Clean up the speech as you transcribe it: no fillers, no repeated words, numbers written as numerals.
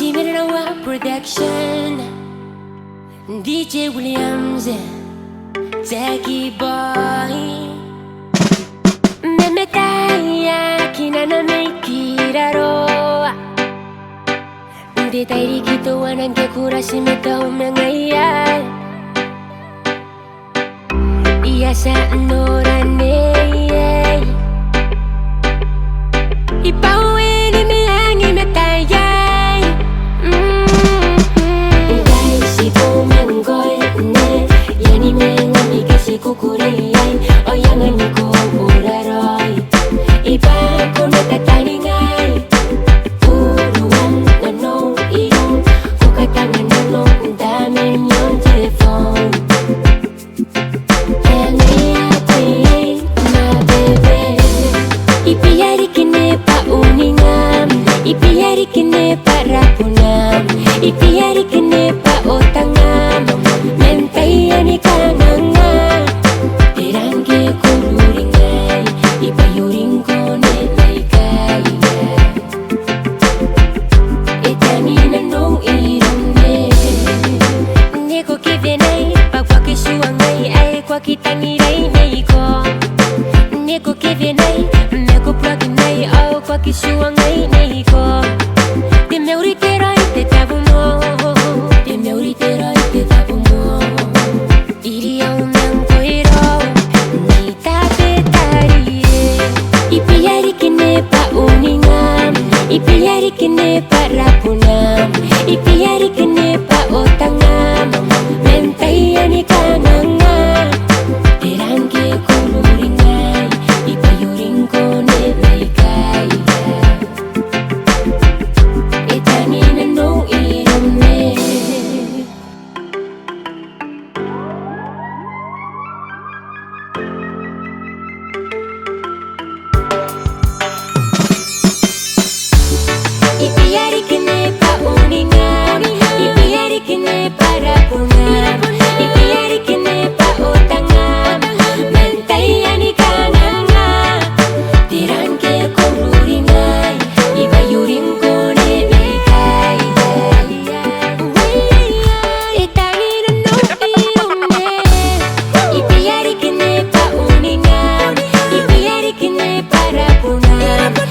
Chimerawa Production, DJ Williams, Jackie Boy. Memetaya kinana meikiraro. Detaili kito wanange kurashimeta umengaya. Iyasa norane. Ipawe ni miangi metaya. Kukureyay oyangan ko buraroy iba ko natatalingay puruan nanong iyong kukatangan nanong dami yung telephone and me my baby ipiyari kine pa uningam ipiyari kine pa rapunam ipiyari kine pa otangam mentayani kanang kita ngiray nay ko Neko kevenay Meko plug nay Au kwa kisuang nay nay ko Te me uritera ite tabu mo Te me uritera ite tabu mo Iria unang koiro Nay tape tarie Ipiyari kine pa uningam Ipiyari kine pa rapunam Ipiyari kine pa otangam Mentayani kanang para